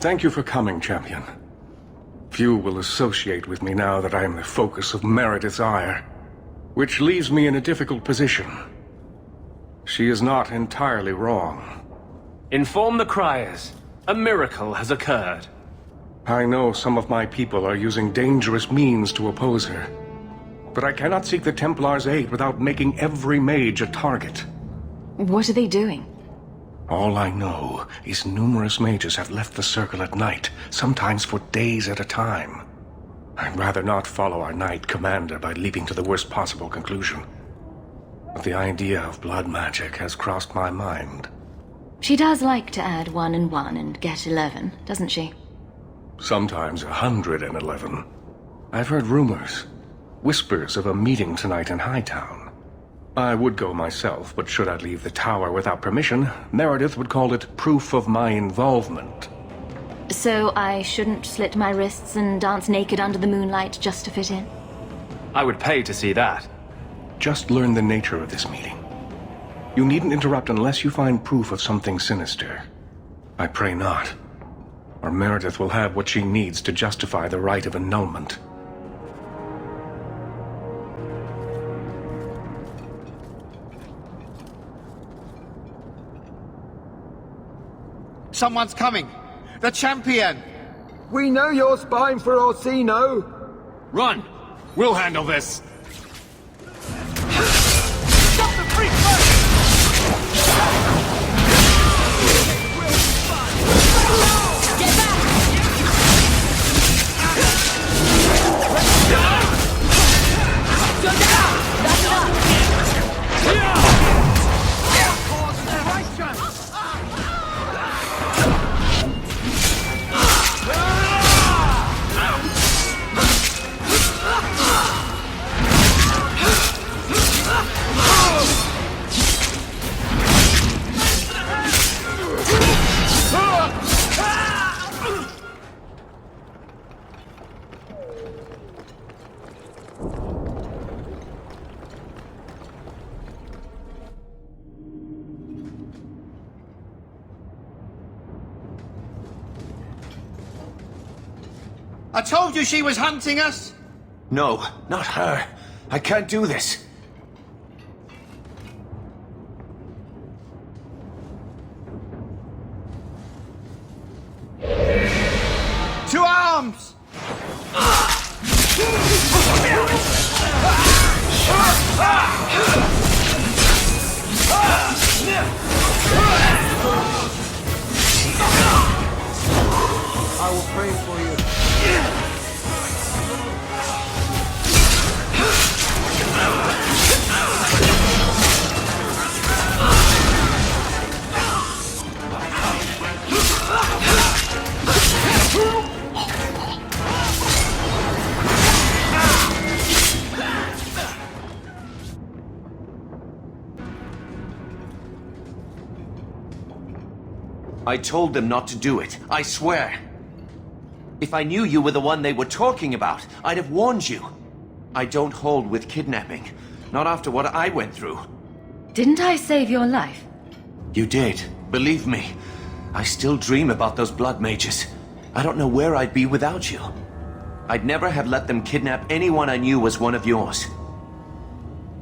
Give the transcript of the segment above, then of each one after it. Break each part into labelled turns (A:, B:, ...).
A: Thank you for coming, champion. Few will associate with me now that I am the focus of Meredith's ire, which leaves me in a difficult position. She is not entirely wrong.
B: Inform the criers. A miracle has occurred.
A: I know some of my people are using dangerous means to oppose her, but I cannot seek the Templars' aid without making every mage a target.
C: What are they doing?
A: All I know is numerous mages have left the circle at night, sometimes for days at a time. I'd rather not follow our knight commander by leaping to the worst possible conclusion. But the idea of blood magic has crossed my mind.
C: She does like to add 1 and 1 and get 11, doesn't she?
A: Sometimes 111. I've heard rumors, whispers of a meeting tonight in Hightown. I would go myself, but should I leave the tower without permission, Meredith would call it proof of my involvement.
C: So I shouldn't slit my wrists and dance naked under the moonlight just to fit in?
B: I would pay to see that.
A: Just learn the nature of this meeting. You needn't interrupt unless you find proof of something sinister. I pray not, or Meredith will have what she needs to justify the right of annulment.
D: Someone's coming! The champion!
E: We know you're spying for Orsino!
B: Run! We'll handle this!
D: Stop the freak first!
C: Get back! Go down! That's enough!
D: I told you she was hunting us!
F: No, not her. I can't do this.
D: To arms!
E: I will pray for you.
F: I told them not to do it, I swear. If I knew you were the one they were talking about, I'd have warned you. I don't hold with kidnapping, not after what I went through.
C: Didn't I save your life?
F: You did, believe me. I still dream about those blood mages. I don't know where I'd be without you. I'd never have let them kidnap anyone I knew was one of yours.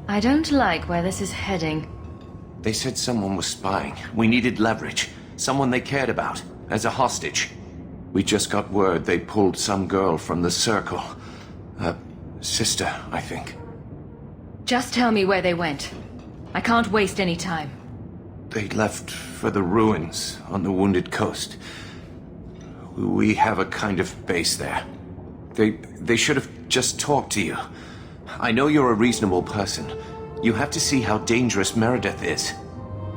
C: I don't like where this is heading.
F: They said someone was spying. We needed leverage. Someone they cared about, as a hostage. We just got word they pulled some girl from the circle. A sister, I think.
C: Just tell me where they went. I can't waste any time.
F: They left for the ruins on the Wounded Coast. We have a kind of base there. They should have just talked to you. I know you're a reasonable person. You have to see how dangerous Meredith is.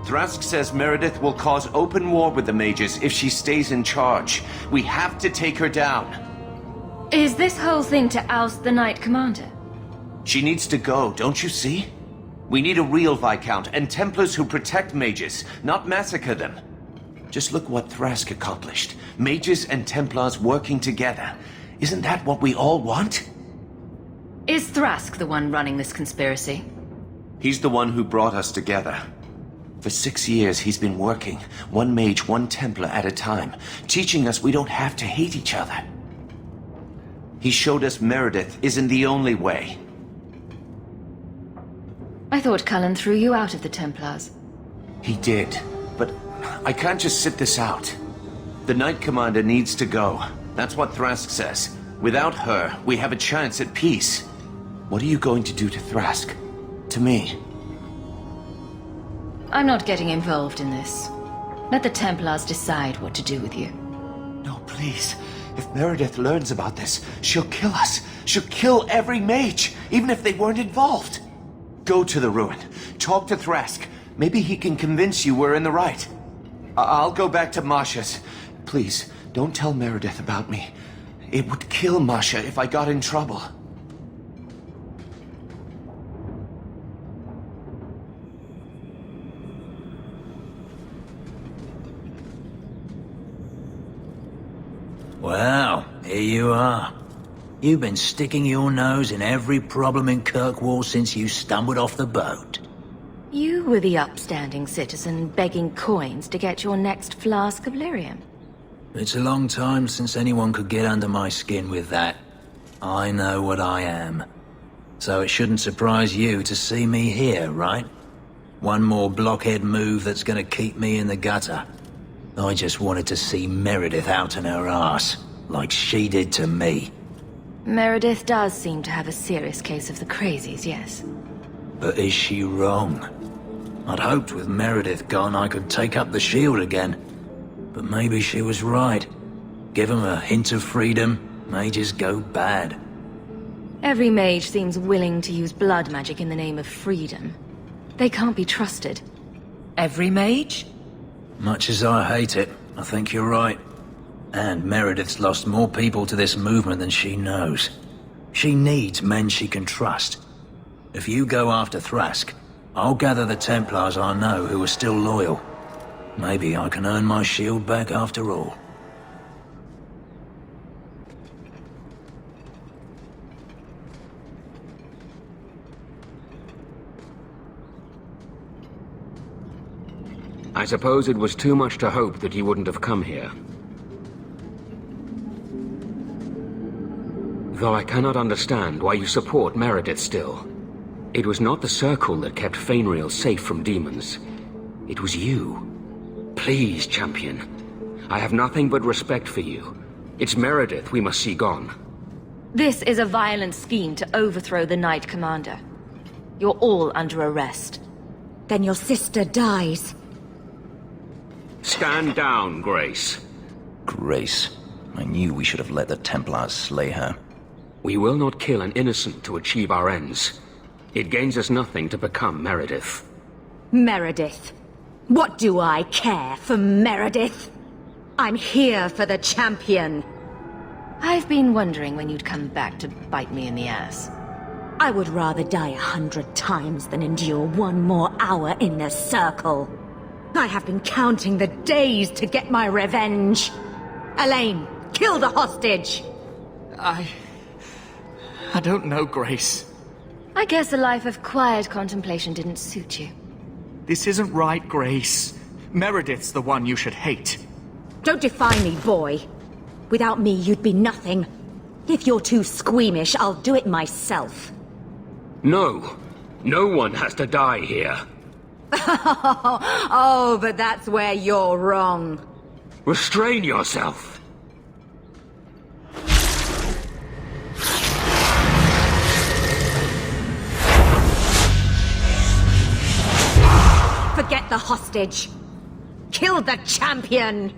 F: Thrask says Meredith will cause open war with the mages if she stays in charge. We have to take her down.
C: Is this whole thing to oust the Knight Commander?
F: She needs to go, don't you see? We need a real Viscount and Templars who protect mages, not massacre them. Just look what Thrask accomplished. Mages and Templars working together. Isn't that what we all want?
C: Is Thrask the one running this conspiracy?
F: He's the one who brought us together. For 6 years, he's been working, one mage, one Templar at a time, teaching us we don't have to hate each other. He showed us Meredith isn't the only way.
C: I thought Cullen threw you out of the Templars.
F: He did, but I can't just sit this out. The Knight Commander needs to go. That's what Thrask says. Without her, we have a chance at peace. What are you going to do to Thrask? To me?
C: I'm not getting involved in this. Let the Templars decide what to do with you.
F: No, please. If Meredith learns about this, she'll kill us. She'll kill every mage, even if they weren't involved. Go to the ruin. Talk to Thrask. Maybe he can convince you we're in the right. I'll go back to Masha's. Please, don't tell Meredith about me. It would kill Masha if I got in trouble.
G: Well, here you are. You've been sticking your nose in every problem in Kirkwall since you stumbled off the boat.
C: You were the upstanding citizen begging coins to get your next flask of lyrium.
G: It's a long time since anyone could get under my skin with that. I know what I am. So it shouldn't surprise you to see me here, right? One more blockhead move that's gonna keep me in the gutter. I just wanted to see Meredith out in her ass, like she did to me.
C: Meredith does seem to have a serious case of the crazies, yes.
G: But is she wrong? I'd hoped with Meredith gone I could take up the shield again. But maybe she was right. Give 'em a hint of freedom, mages go bad.
C: Every mage seems willing to use blood magic in the name of freedom. They can't be trusted.
H: Every mage?
G: Much as I hate it, I think you're right. And Meredith's lost more people to this movement than she knows. She needs men she can trust. If you go after Thrask, I'll gather the Templars I know who are still loyal. Maybe I can earn my shield back after all.
B: I suppose it was too much to hope that you wouldn't have come here. Though I cannot understand why you support Meredith still. It was not the Circle that kept Fainriel safe from demons. It was you. Please, champion. I have nothing but respect for you. It's Meredith we must see gone.
C: This is a violent scheme to overthrow the Knight Commander. You're all under arrest.
H: Then your sister dies.
B: Stand down, Grace.
I: Grace. I knew we should have let the Templars slay her.
B: We will not kill an innocent to achieve our ends. It gains us nothing to become Meredith.
H: Meredith. What do I care for Meredith? I'm here for the champion.
C: I've been wondering when you'd come back to bite me in the ass.
H: I would rather die 100 times than endure one more hour in the Circle. I have been counting the days to get my revenge. Elaine, kill the hostage!
D: I don't know, Grace.
C: I guess a life of quiet contemplation didn't suit you.
D: This isn't right, Grace. Meredith's the one you should hate.
H: Don't defy me, boy. Without me, you'd be nothing. If you're too squeamish, I'll do it myself.
B: No. No one has to die here.
H: Oh, but that's where you're wrong.
B: Restrain yourself.
H: Forget the hostage. Kill the champion.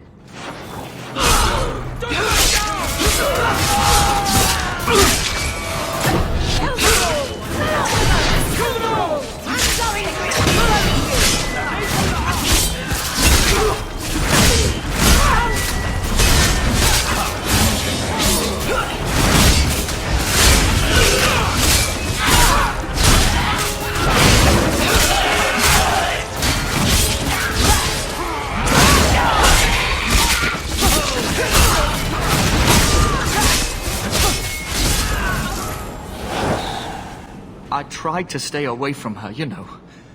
D: I tried to stay away from her, you know,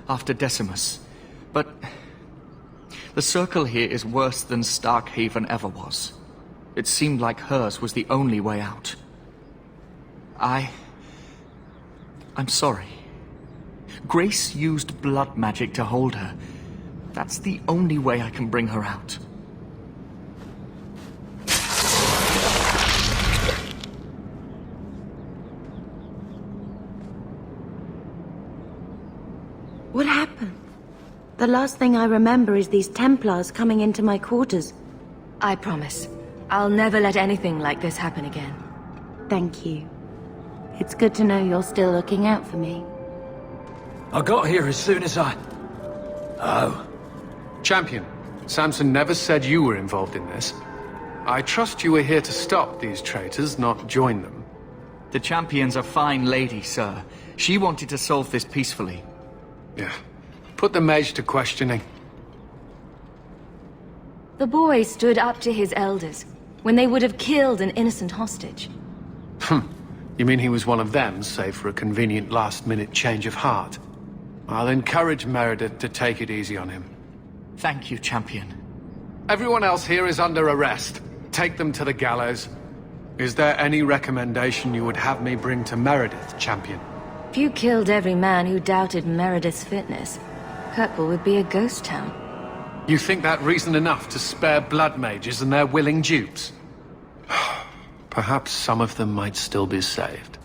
D: after Decimus. But The circle here is worse than Starkhaven ever was. It seemed like hers was the only way out. I'm sorry. Grace used blood magic to hold her. That's the only way I can bring her out.
H: What happened? The last thing I remember is these Templars coming into my quarters.
C: I promise. I'll never let anything like this happen again.
H: Thank you. It's good to know you're still looking out for me.
G: I got here as soon as I... Oh.
J: Champion, Samson never said you were involved in this. I trust you were here to stop these traitors, not join them.
D: The Champion's a fine lady, sir. She wanted to solve this peacefully.
J: Yeah. Put the mage to questioning.
C: The boy stood up to his elders when they would have killed an innocent hostage.
J: You mean he was one of them, save for a convenient last-minute change of heart? I'll encourage Meredith to take it easy on him.
D: Thank you, Champion.
J: Everyone else here is under arrest. Take them to the gallows. Is there any recommendation you would have me bring to Meredith, Champion?
C: If you killed every man who doubted Meredith's fitness, Kirkwall would be a ghost town.
J: You think that reason enough to spare blood mages and their willing dupes? Perhaps some of them might still be saved.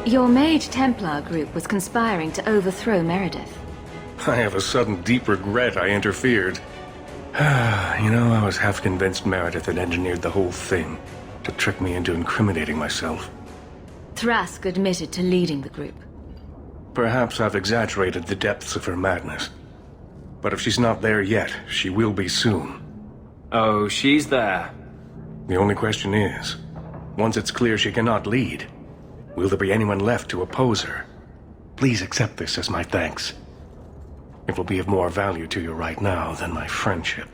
C: Your Mage Templar group was conspiring to overthrow Meredith.
A: I have a sudden deep regret I interfered. You know, I was half convinced Meredith had engineered the whole thing to trick me into incriminating myself.
C: Thrask admitted to leading the group.
A: Perhaps I've exaggerated the depths of her madness. But if she's not there yet, she will be soon.
B: Oh, she's there.
A: The only question is, once it's clear she cannot lead, will there be anyone left to oppose her? Please accept this as my thanks. It will be of more value to you right now than my friendship.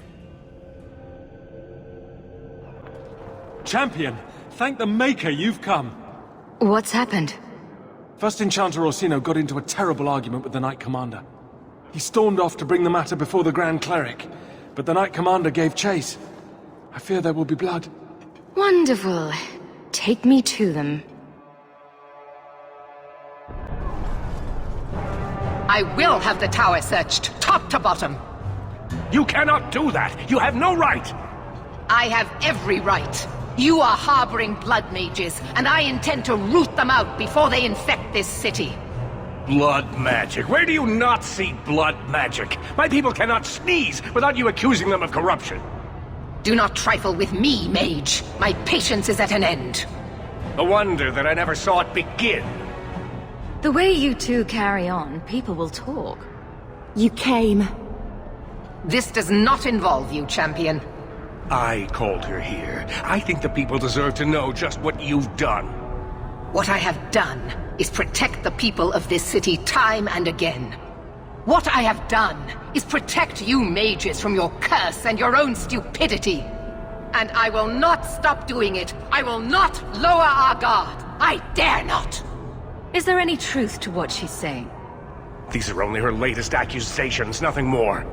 K: Champion, thank the Maker you've come.
C: What's happened?
K: First Enchanter Orsino got into a terrible argument with the Knight Commander. He stormed off to bring the matter before the Grand Cleric, but the Knight Commander gave chase. I fear there will be blood.
C: Wonderful. Take me to them.
L: I will have the tower searched, top to bottom.
A: You cannot do that! You have no right!
L: I have every right. You are harboring blood mages, and I intend to root them out before they infect this city.
A: Blood magic? Where do you not see blood magic? My people cannot sneeze without you accusing them of corruption.
L: Do not trifle with me, mage. My patience is at an end.
A: A wonder that I never saw it begin.
C: The way you two carry on, people will talk.
H: You came.
L: This does not involve you, Champion.
A: I called her here. I think the people deserve to know just what you've done.
L: What I have done is protect the people of this city time and again. What I have done is protect you mages from your curse and your own stupidity. And I will not stop doing it. I will not lower our guard. I dare not.
C: Is there any truth to what she's saying?
A: These are only her latest accusations, nothing more.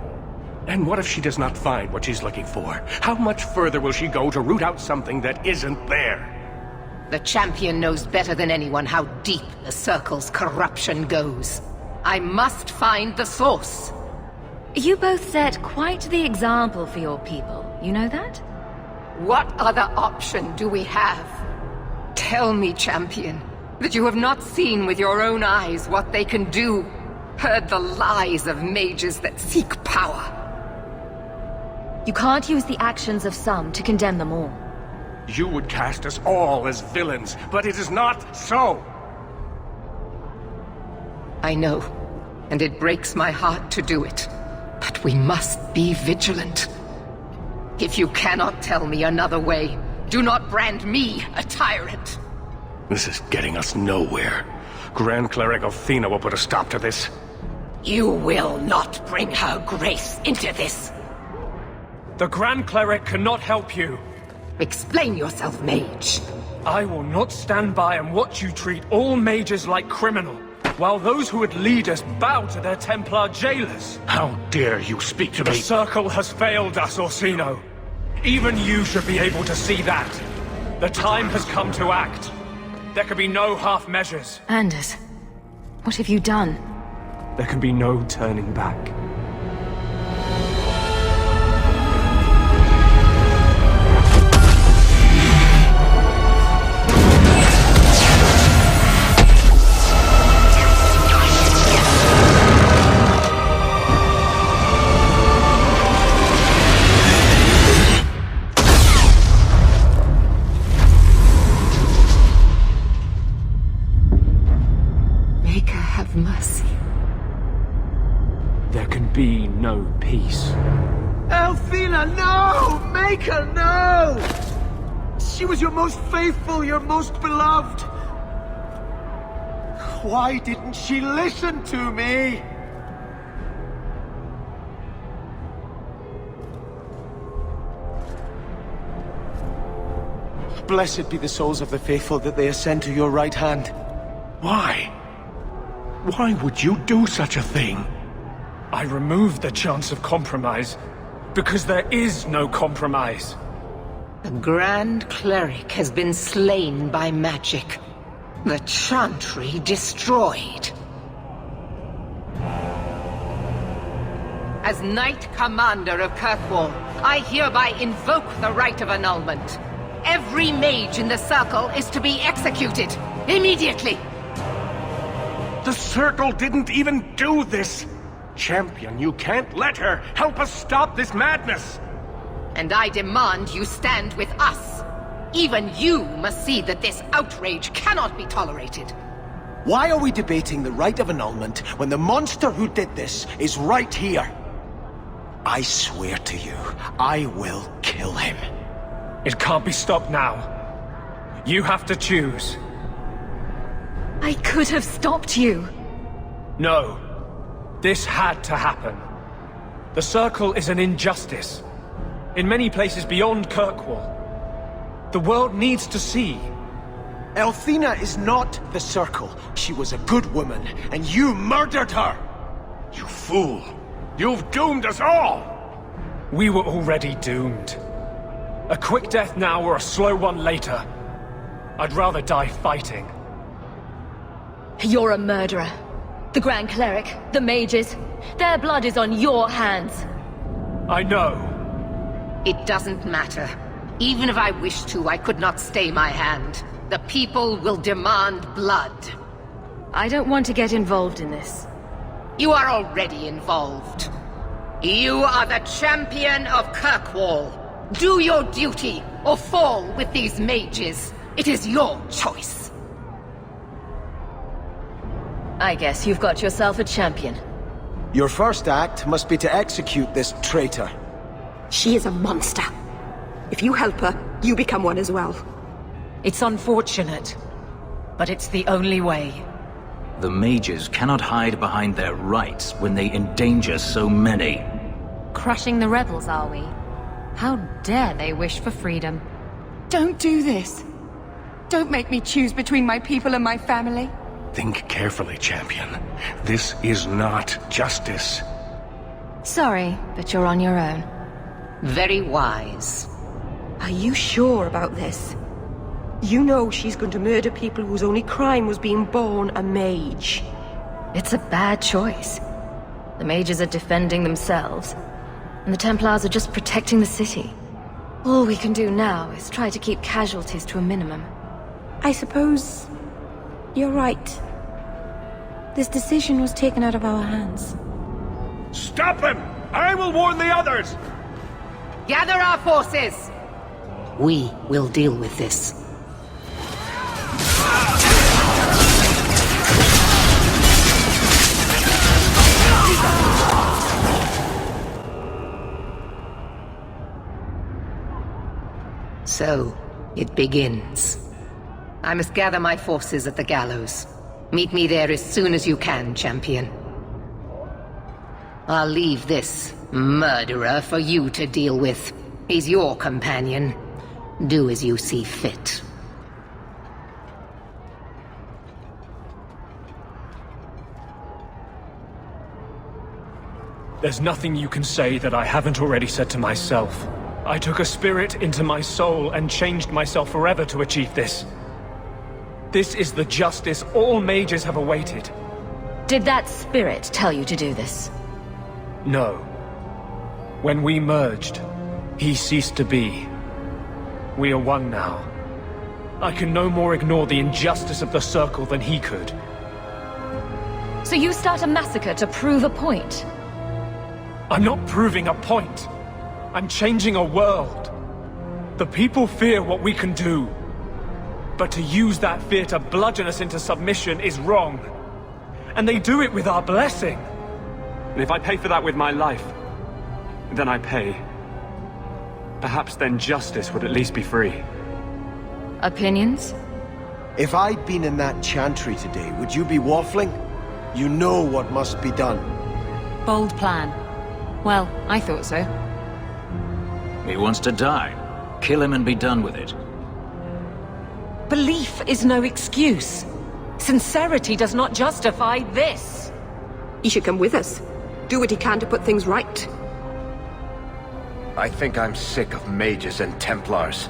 A: And what if she does not find what she's looking for? How much further will she go to root out something that isn't there?
L: The Champion knows better than anyone how deep the Circle's corruption goes. I must find the source.
C: You both set quite the example for your people. You know that?
L: What other option do we have? Tell me, Champion, that you have not seen with your own eyes what they can do, heard the lies of mages that seek power.
C: You can't use the actions of some to condemn them all.
A: You would cast us all as villains, but it is not so!
L: I know, and it breaks my heart to do it. But we must be vigilant. If you cannot tell me another way, do not brand me a tyrant.
A: This is getting us nowhere. Grand Cleric Athena will put a stop to this.
L: You will not bring her grace into this.
K: The Grand Cleric cannot help you.
L: Explain yourself, mage.
K: I will not stand by and watch you treat all mages like criminal. while those who would lead us bow to their Templar jailers.
A: How dare you speak to
K: The
A: me?
K: Circle has failed us, Orsino. Even you should be able to see that. The time has come to act. There can be no half measures.
C: Anders, what have you done?
K: There can be no turning back.
L: Mercy.
K: There can be no peace.
E: Elfina, no! Maker, no! She was your most faithful, your most beloved. Why didn't she listen to me? Blessed be the souls of the faithful that they ascend to your right hand.
A: Why? Why would you do such a thing?
K: I removed the chance of compromise, because there is no compromise.
L: The Grand Cleric has been slain by magic. The Chantry destroyed. As Knight Commander of Kirkwall, I hereby invoke the right of annulment. Every mage in the Circle is to be executed, immediately!
A: The Circle didn't even do this! Champion, you can't let her! Help us stop this madness!
L: And I demand you stand with us. Even you must see that this outrage cannot be tolerated.
E: Why are we debating the right of annulment when the monster who did this is right here? I swear to you, I will kill him.
K: It can't be stopped now. You have to choose.
C: I could have stopped you.
K: No. This had to happen. The Circle is an injustice. In many places beyond Kirkwall. The world needs to see.
E: Elfina is not the Circle. She was a good woman, and you murdered her!
A: You fool! You've doomed us all!
K: We were already doomed. A quick death now or a slow one later. I'd rather die fighting.
C: You're a murderer. The Grand Cleric, the mages, their blood is on your hands.
K: I know.
L: It doesn't matter. Even if I wished to, I could not stay my hand. The people will demand blood.
C: I don't want to get involved in this.
L: You are already involved. You are the champion of Kirkwall. Do your duty, or fall with these mages. It is your choice.
C: I guess you've got yourself a champion.
E: Your first act must be to execute this traitor.
M: She is a monster. If you help her, you become one as well.
L: It's unfortunate, but it's the only way.
G: The mages cannot hide behind their rights when they endanger so many.
C: Crushing the rebels, are we? How dare they wish for freedom?
M: Don't do this. Don't make me choose between my people and my family.
A: Think carefully, champion. This is not justice.
C: Sorry, but you're on your own.
L: Very wise.
M: Are you sure about this? You know she's going to murder people whose only crime was being born a mage.
C: It's a bad choice. The mages are defending themselves, and the Templars are just protecting the city. All we can do now is try to keep casualties to a minimum.
M: I suppose you're right. This decision was taken out of our hands.
A: Stop them! I will warn the others!
L: Gather our forces! We will deal with this. So, it begins. I must gather my forces at the gallows. Meet me there as soon as you can, champion. I'll leave this murderer for you to deal with. He's your companion. Do as you see fit.
K: There's nothing you can say that I haven't already said to myself. I took a spirit into my soul and changed myself forever to achieve this. This is the justice all mages have awaited.
C: Did that spirit tell you to do this?
K: No. When we merged, he ceased to be. We are one now. I can no more ignore the injustice of the Circle than he could.
C: So you start a massacre to prove a point?
K: I'm not proving a point. I'm changing a world. The people fear what we can do. But to use that fear to bludgeon us into submission is wrong. And they do it with our blessing. And if I pay for that with my life, then I pay. Perhaps then justice would at least be free.
C: Opinions?
E: If I'd been in that chantry today, would you be waffling? You know what must be done.
H: Bold plan. Well, I thought so.
G: He wants to die. Kill him and be done with it.
M: Belief is no excuse. Sincerity does not justify this.
N: He should come with us. Do what he can to put things right.
A: I think I'm sick of mages and Templars.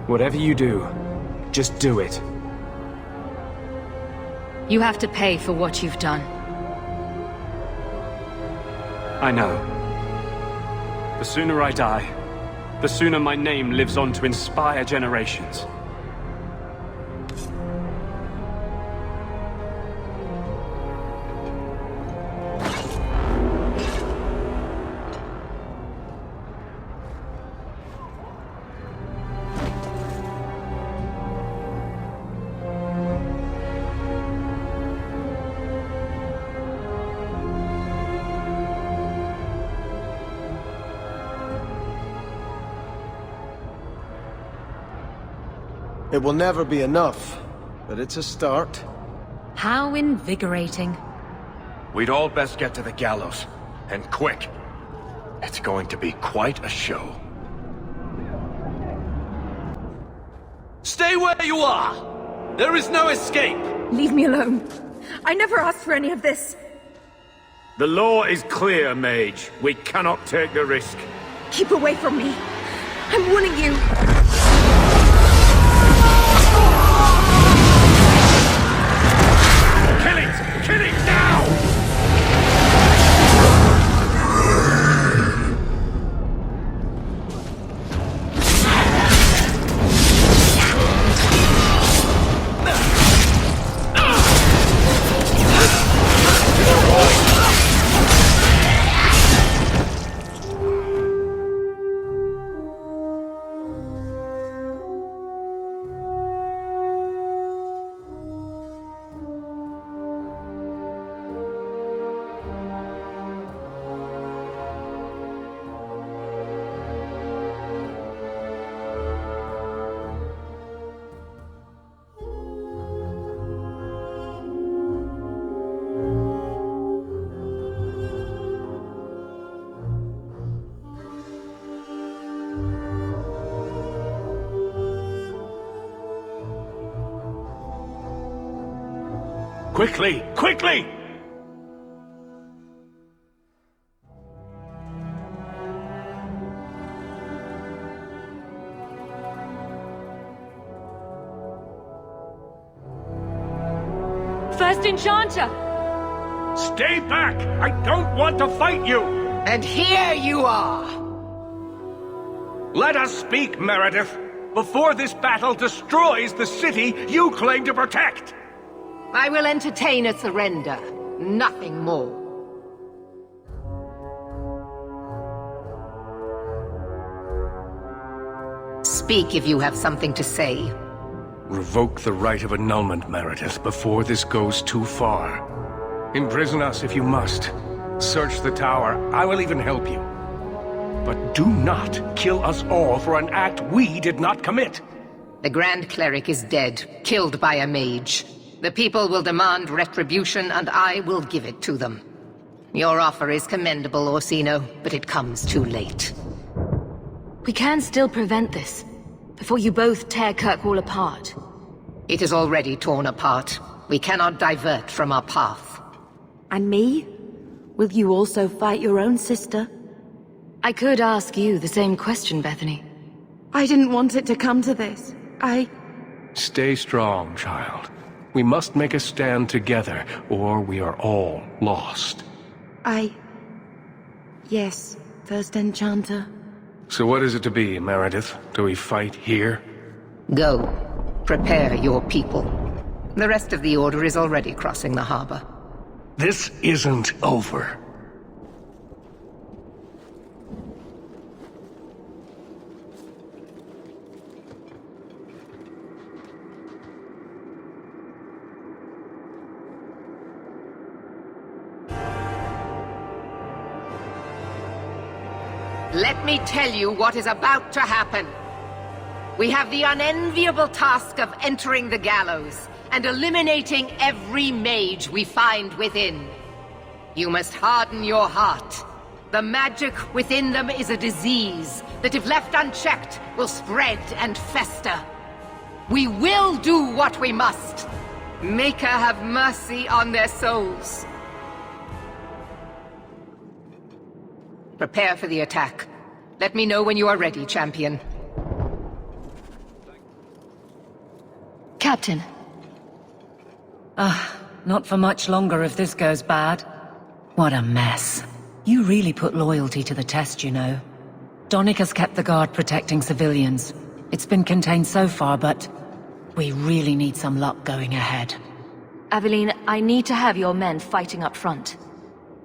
K: Whatever you do, just do it.
C: You have to pay for what you've done.
K: I know. The sooner I die, the sooner my name lives on to inspire generations.
E: It will never be enough, but it's a start.
H: How invigorating.
A: We'd all best get to the gallows, and quick. It's going to be quite a show.
O: Stay where you are! There is no escape!
N: Leave me alone. I never asked for any of this.
P: The law is clear, Mage. We cannot take the risk.
N: Keep away from me. I'm warning you.
P: Kill it! Kill it now! Quickly! Quickly!
C: First Enchanter!
P: Stay back! I don't want to fight you!
L: And here you are!
P: Let us speak, Meredith, before this battle destroys the city you claim to protect!
L: I will entertain a surrender, nothing more. Speak if you have something to say.
A: Revoke the right of annulment, Meredith, before this goes too far. Imprison us if you must. Search the tower. I will even help you. But do not kill us all for an act we did not commit.
L: The Grand Cleric is dead, killed by a mage. The people will demand retribution, and I will give it to them. Your offer is commendable, Orsino, but it comes too late.
C: We can still prevent this, before you both tear Kirkwall apart.
L: It is already torn apart. We cannot divert from our path.
N: And me?
H: Will you also fight your own sister?
C: I could ask you the same question, Bethany.
N: I didn't want it to come to this.
A: Stay strong, child. We must make a stand together, or we are all lost.
H: Yes, First Enchanter.
A: So what is it to be, Meredith? Do we fight here?
L: Go. Prepare your people. The rest of the Order is already crossing the harbor.
A: This isn't over.
L: Let me tell you what is about to happen. We have the unenviable task of entering the gallows and eliminating every mage we find within. You must harden your heart. The magic within them is a disease that, if left unchecked, will spread and fester. We will do what we must. Make her have mercy on their souls. Prepare for the attack. Let me know when you are ready, champion.
C: Captain.
Q: Not for much longer if this goes bad. What a mess. You really put loyalty to the test, you know. Donnic has kept the guard protecting civilians. It's been contained so far, but we really need some luck going ahead.
C: Aveline, I need to have your men fighting up front.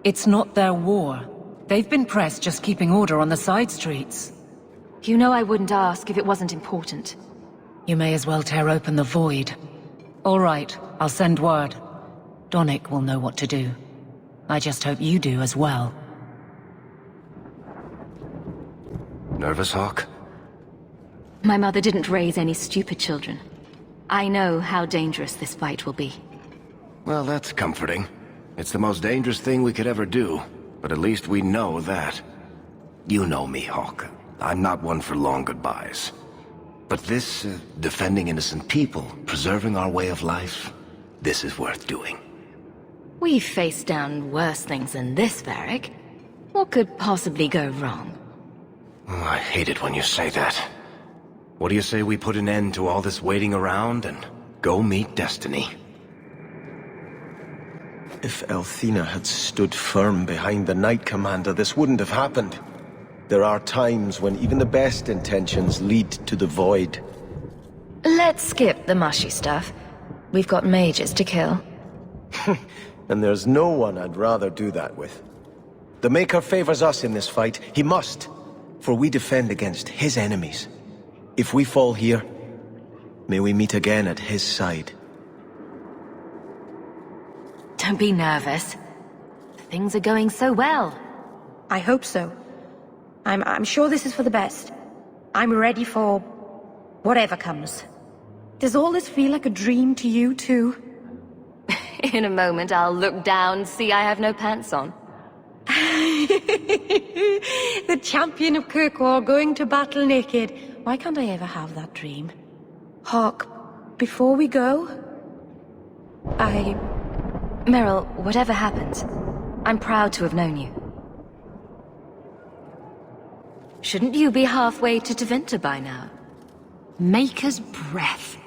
Q: It's not their war. They've been pressed just keeping order on the side streets.
C: You know I wouldn't ask if it wasn't important.
Q: You may as well tear open the void. All right, I'll send word. Donnic will know what to do. I just hope you do as well.
F: Nervous, Hawk?
C: My mother didn't raise any stupid children. I know how dangerous this fight will be.
R: Well, that's comforting. It's the most dangerous thing we could ever do, but at least we know that. You know me, Hawk. I'm not one for long goodbyes. But this, defending innocent people, preserving our way of life, this is worth doing.
C: We've faced down worse things than this, Varric. What could possibly go wrong?
R: Oh, I hate it when you say that. What do you say we put an end to all this waiting around and go meet destiny?
E: If Elthina had stood firm behind the Knight Commander, this wouldn't have happened. There are times when even the best intentions lead to the void.
C: Let's skip the mushy stuff. We've got mages to kill.
E: And there's no one I'd rather do that with. The Maker favors us in this fight. He must. For we defend against his enemies. If we fall here, may we meet again at his side.
C: Don't be nervous. Things are going so well.
M: I hope so. I'm sure this is for the best. I'm ready for whatever comes. Does all this feel like a dream to you, too?
C: In a moment, I'll look down, see I have no pants on.
M: The champion of Kirkwall going to battle naked. Why can't I ever have that dream? Hawk, before we go...
C: Meryl, whatever happens, I'm proud to have known you. Shouldn't you be halfway to Tevinter by now?
S: Maker's breath.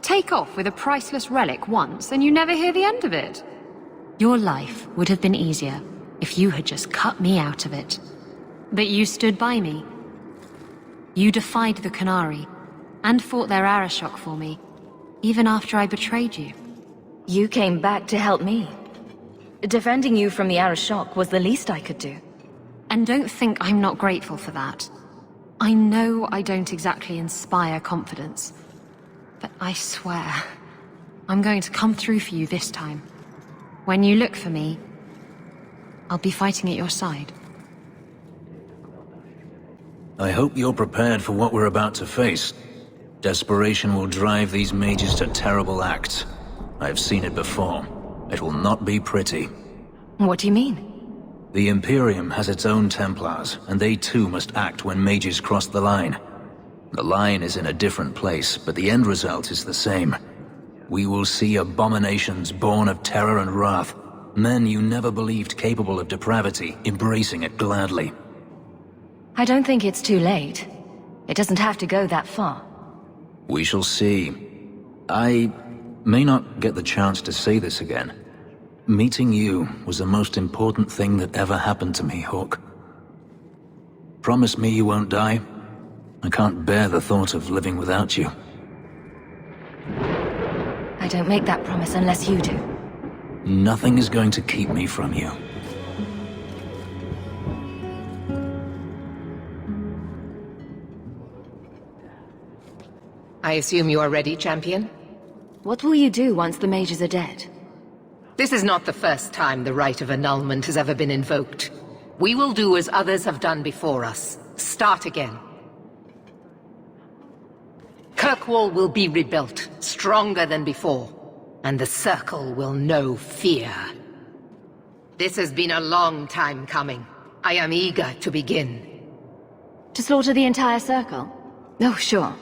S: Take off with a priceless relic once, and you never hear the end of it. Your life would have been easier if you had just cut me out of it. But you stood by me. You defied the Canary, and fought their Arashok for me, even after I betrayed you.
C: You came back to help me. Defending you from the Arashok was the least I could do.
S: And don't think I'm not grateful for that. I know I don't exactly inspire confidence, but I swear, I'm going to come through for you this time. When you look for me, I'll be fighting at your side.
G: I hope you're prepared for what we're about to face. Desperation will drive these mages to terrible acts. I've seen it before. It will not be pretty.
C: What do you mean?
G: The Imperium has its own Templars, and they too must act when mages cross the line. The line is in a different place, but the end result is the same. We will see abominations born of terror and wrath, Men you never believed capable of depravity, embracing it gladly.
C: I don't think it's too late. It doesn't have to go that far.
G: We shall see. I may not get the chance to say this again. Meeting you was the most important thing that ever happened to me, Hook. Promise me you won't die. I can't bear the thought of living without you.
C: I don't make that promise unless you do.
G: Nothing is going to keep me from you.
L: I assume you are ready, champion?
C: What will you do once the mages are dead?
L: This is not the first time the rite of annulment has ever been invoked. We will do as others have done before us. Start again. Kirkwall will be rebuilt, stronger than before, and the Circle will know fear. This has been a long time coming. I am eager to begin.
C: To slaughter the entire Circle? Oh, sure.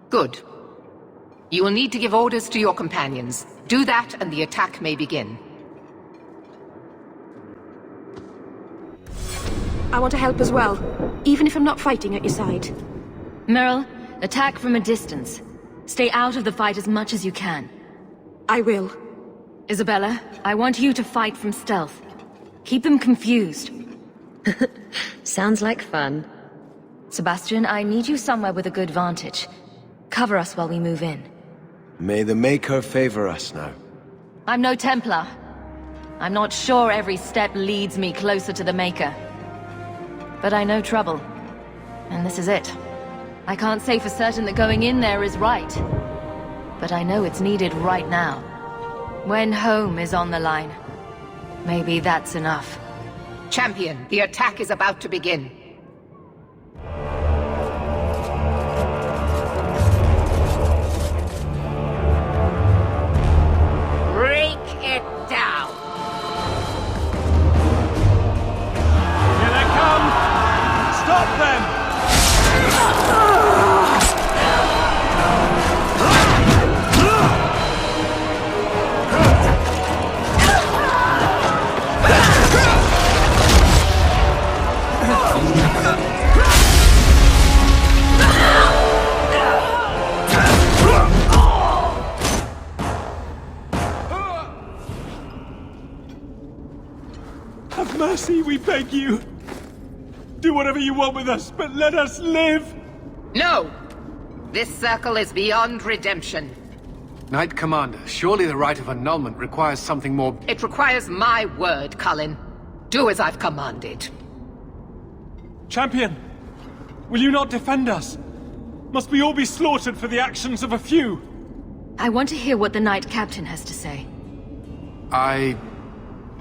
L: Good. You will need to give orders to your companions. Do that and the attack may begin.
N: I want to help as well, even if I'm not fighting at your side.
C: Meryl, attack from a distance. Stay out of the fight as much as you can.
N: I will.
C: Isabella, I want you to fight from stealth. Keep them confused.
H: Sounds like fun.
C: Sebastian, I need you somewhere with a good vantage. Cover us while we move in.
E: May the Maker favor us now.
C: I'm no Templar. I'm not sure every step leads me closer to the Maker. But I know trouble. And this is it. I can't say for certain that going in there is right. But I know it's needed right now. When home is on the line. Maybe that's enough.
L: Champion, the attack is about to begin. Break it down!
P: Here they come! Stop them!
K: Have mercy, we beg you. Do whatever you want with us, but let us live!
L: No! This Circle is beyond redemption.
J: Knight Commander, surely the rite of annulment requires something more...
L: It requires my word, Cullen. Do as I've commanded.
K: Champion, will you not defend us? Must we all be slaughtered for the actions of a few?
C: I want to hear what the Knight Captain has to say.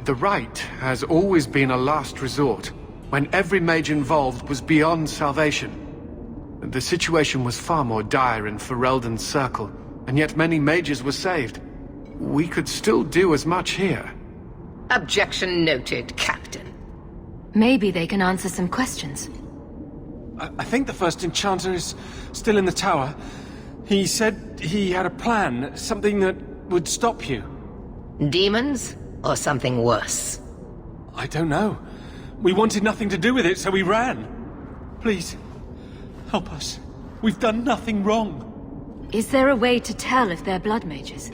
J: The rite has always been a last resort, when every mage involved was beyond salvation. The situation was far more dire in Ferelden's Circle, and yet many mages were saved. We could still do as much here.
L: Objection noted, Captain.
C: Maybe they can answer some questions.
K: I think the first enchanter is still in the tower. He said he had a plan, something that would stop you.
L: Demons? Or something worse?
K: I don't know. We wanted nothing to do with it, so we ran. Please, help us. We've done nothing wrong.
C: Is there a way to tell if they're blood mages?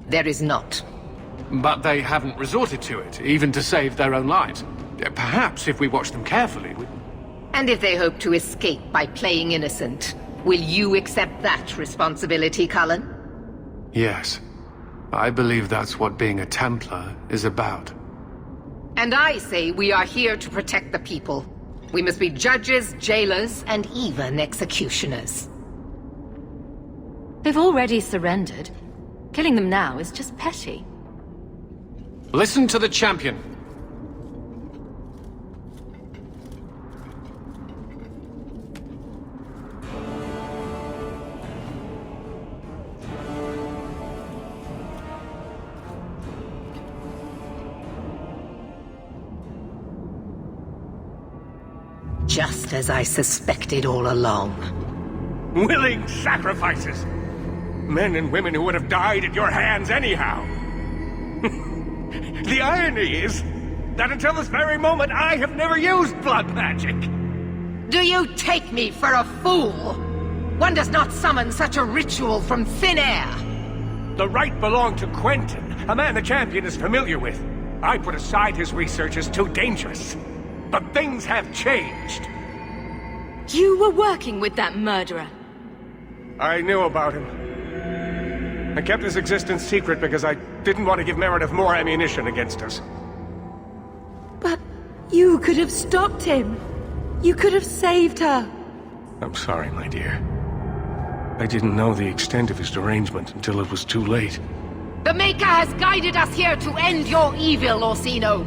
L: There is not.
J: But they haven't resorted to it, even to save their own lives. Perhaps if we watch them carefully, we...
L: And if they hope to escape by playing innocent, will you accept that responsibility, Cullen?
J: Yes. I believe that's what being a Templar is about.
L: And I say we are here to protect the people. We must be judges, jailers, and even executioners.
C: They've already surrendered. Killing them now is just petty.
J: Listen to the champion.
L: Just as I suspected all along.
P: Willing sacrifices! Men and women who would have died at your hands anyhow! The irony is that until this very moment, I have never used blood magic.
L: Do you take me for a fool? One does not summon such a ritual from thin air.
P: The right belonged to Quentin, a man the champion is familiar with. I put aside his research as too dangerous. But things have changed.
C: You were working with that murderer.
A: I knew about him. I kept his existence secret because I didn't want to give Meredith more ammunition against us.
M: But you could have stopped him. You could have saved her.
A: I'm sorry, my dear. I didn't know the extent of his derangement until it was too late.
L: The Maker has guided us here to end your evil, Orsino.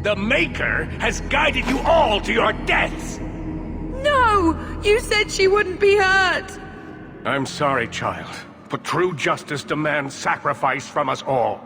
P: The Maker has guided you all to your deaths!
M: No! You said she wouldn't be hurt!
A: I'm sorry, child, but true justice demands sacrifice from us all.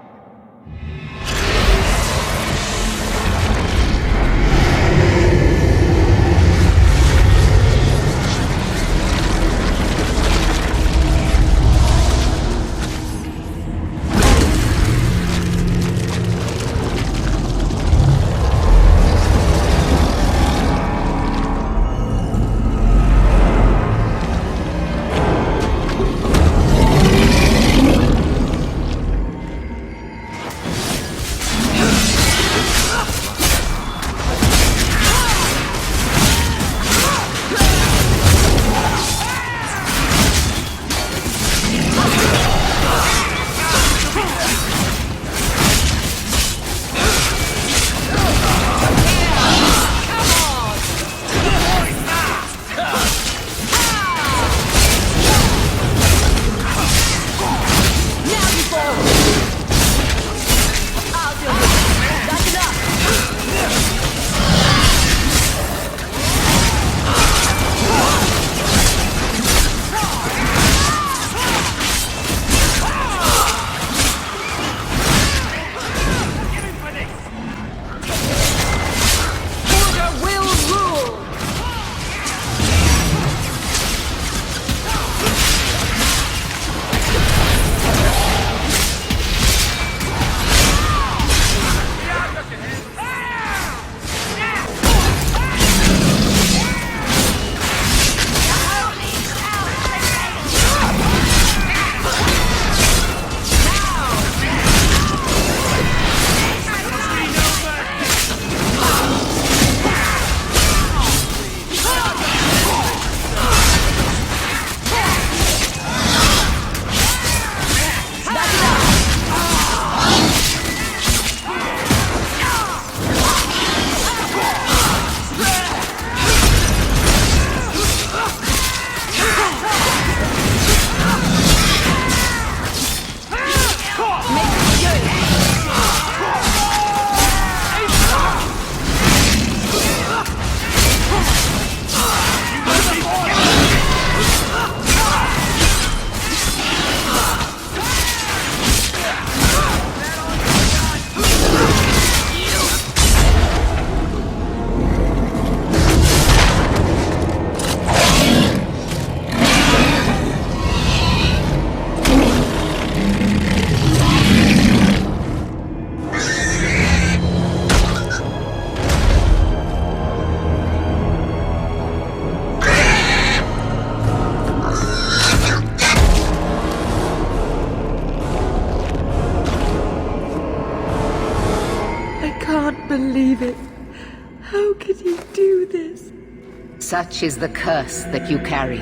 L: Such is the curse that you carry,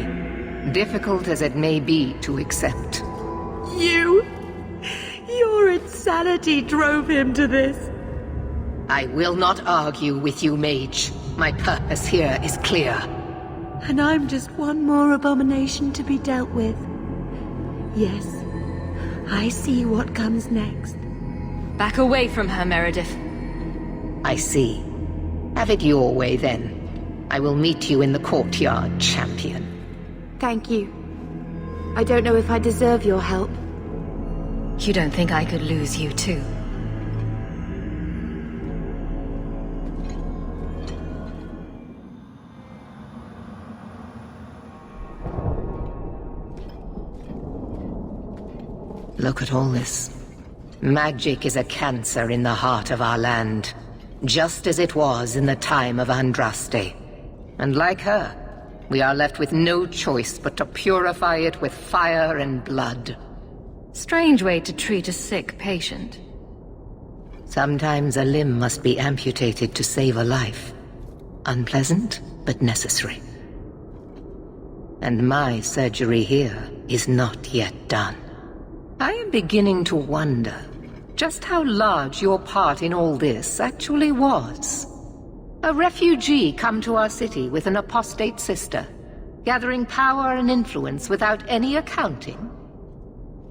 L: difficult as it may be to accept.
M: Your insanity drove him to this.
L: I will not argue with you, mage. My purpose here is clear.
M: And I'm just one more abomination to be dealt with. Yes, I see what comes next.
C: Back away from her, Meredith.
L: I see. Have it your way, then. I will meet you in the courtyard, champion.
M: Thank you. I don't know if I deserve your help.
C: You don't think I could lose you, too?
L: Look at all this. Magic is a cancer in the heart of our land, just as it was in the time of Andraste. And like her, we are left with no choice but to purify it with fire and blood.
C: Strange way to treat a sick patient.
L: Sometimes a limb must be amputated to save a life. Unpleasant, but necessary. And my surgery here is not yet done. I am beginning to wonder just how large your part in all this actually was. A refugee come to our city with an apostate sister, gathering power and influence without any accounting?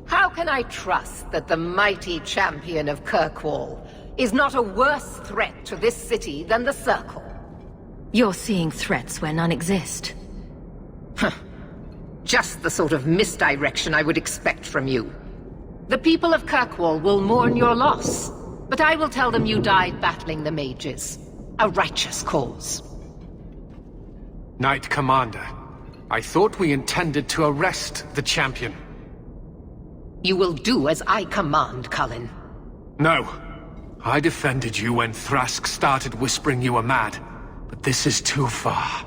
L: How can I trust that the mighty champion of Kirkwall is not a worse threat to this city than the Circle?
C: You're seeing threats where none exist.
L: Just the sort of misdirection I would expect from you. The people of Kirkwall will mourn your loss, but I will tell them you died battling the mages. A righteous cause.
J: Knight Commander, I thought we intended to arrest the champion.
L: You will do as I command, Cullen.
J: No. I defended you when Thrask started whispering you were mad, but this is too far.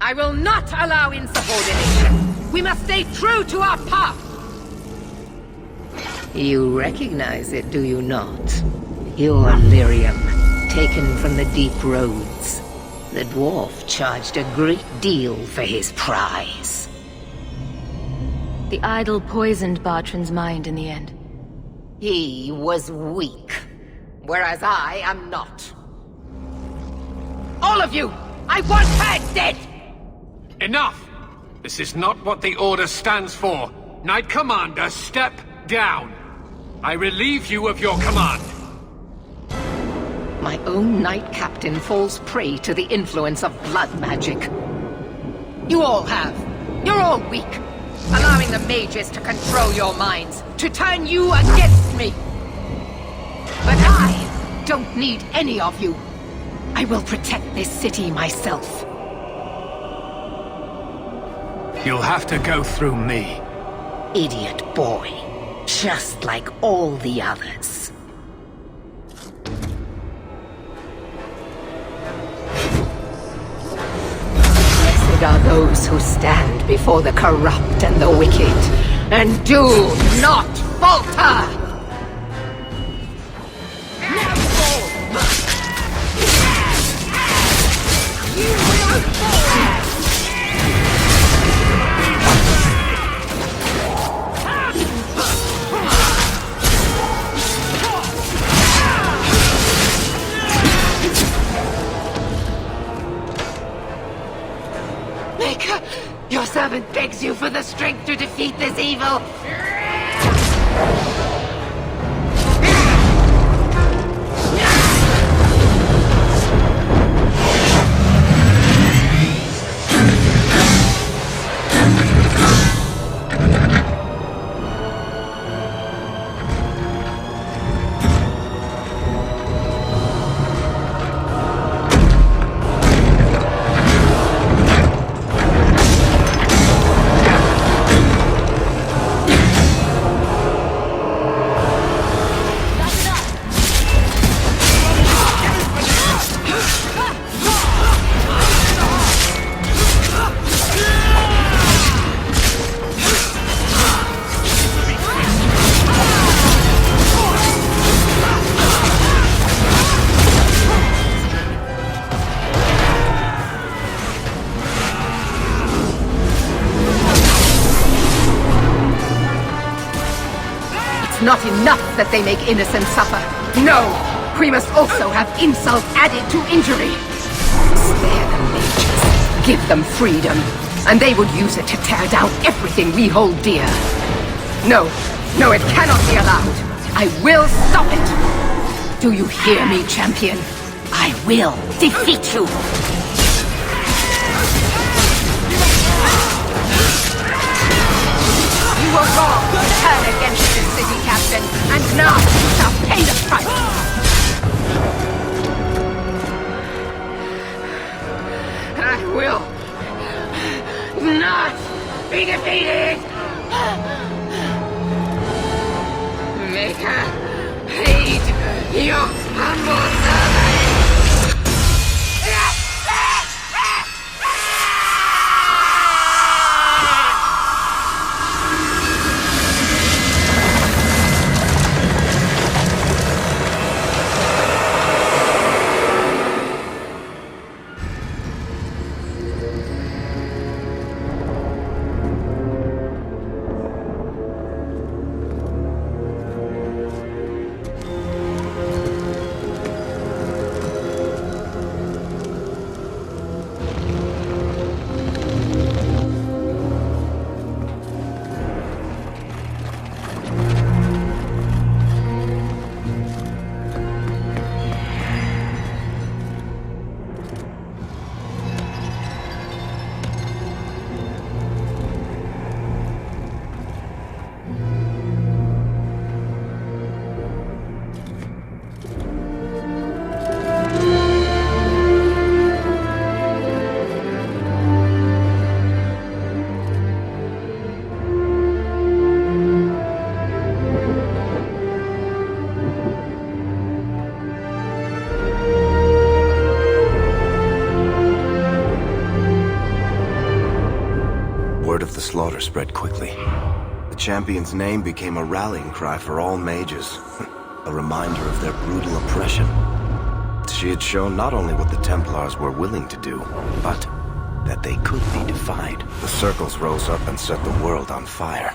L: I will not allow insubordination. We must stay true to our path. You recognize it, do you not? Your lyrium, taken from the deep roads. The dwarf charged a great deal for his prize.
C: The idol poisoned Bartran's mind in the end.
L: He was weak, whereas I am not. All of you! I want her dead!
J: Enough! This is not what the Order stands for. Knight Commander, step down. I relieve you of your command.
L: My own Knight Captain falls prey to the influence of blood magic. You all have. You're all weak. Allowing the mages to control your minds, to turn you against me. But I don't need any of you. I will protect this city myself.
J: You'll have to go through me.
L: Idiot boy. Just like all the others. Blessed are those who stand before the corrupt and the wicked, and do not falter! Your servant begs you for the strength to defeat this evil. Not enough that they make innocents suffer. No! We must also have insult added to injury. Spare the mages. Give them freedom. And they would use it to tear down everything we hold dear. No. No, it cannot be allowed. I will stop it. Do you hear me, champion? I will defeat you. You were wrong to turn against this city, Captain, and now you shall pay the price! I will not be defeated! Maker
R: Slaughter spread quickly. The champion's name became a rallying cry for all mages, a reminder of their brutal oppression. She had shown not only what the Templars were willing to do, but that they could be defied. The circles rose up and set the world on fire.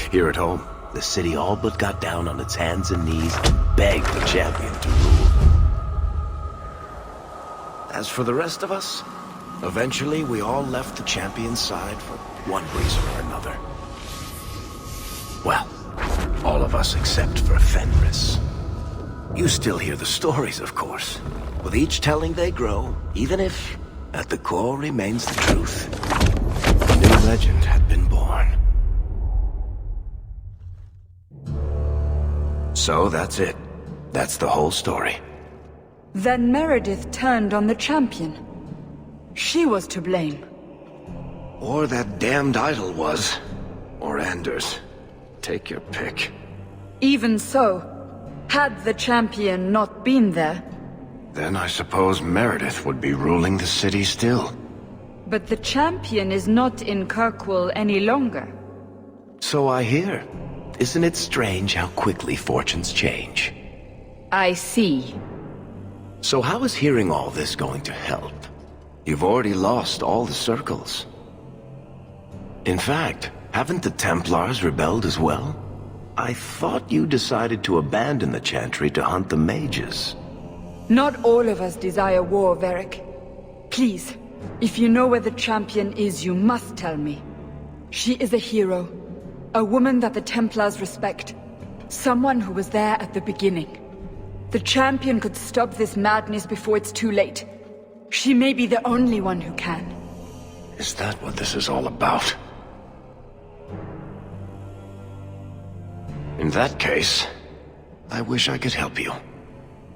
R: Here at home, the city all but got down on its hands and knees and begged the champion to rule. As for the rest of us, eventually, we all left the champion's side for one reason or another. Well, all of us except for Fenris. You still hear the stories, of course. With each telling they grow, even if, at the core, remains the truth. A new legend had been born. So that's it. That's the whole story.
T: Then Meredith turned on the champion. She was to blame.
R: Or that damned idol was. Or Anders. Take your pick.
T: Even so, had the champion not been there...
R: Then I suppose Meredith would be ruling the city still.
T: But the champion is not in Kirkwall any longer.
R: So I hear. Isn't it strange how quickly fortunes change?
T: I see.
R: So how is hearing all this going to help? You've already lost all the circles. In fact, haven't the Templars rebelled as well? I thought you decided to abandon the Chantry to hunt the mages.
T: Not all of us desire war, Varric. Please, if you know where the champion is, you must tell me. She is a hero. A woman that the Templars respect. Someone who was there at the beginning. The champion could stop this madness before it's too late. She may be the only one who can.
R: Is that what this is all about? In that case, I wish I could help you.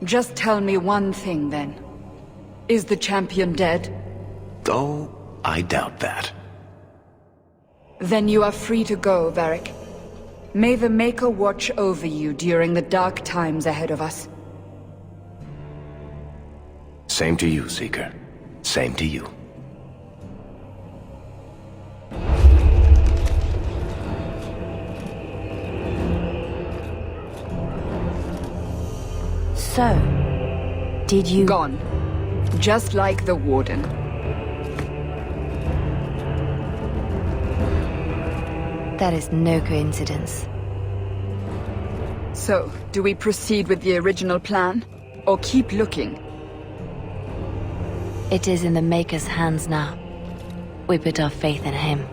T: Just tell me one thing, then. Is the champion dead?
R: Though, I doubt that.
T: Then you are free to go, Varric. May the Maker watch over you during the dark times ahead of us.
R: Same to you, Seeker. Same to you.
T: So, did you... Gone. Just like the Warden.
C: That is no coincidence.
T: So, do we proceed with the original plan? Or keep looking?
C: It is in the Maker's hands now. We put our faith in him.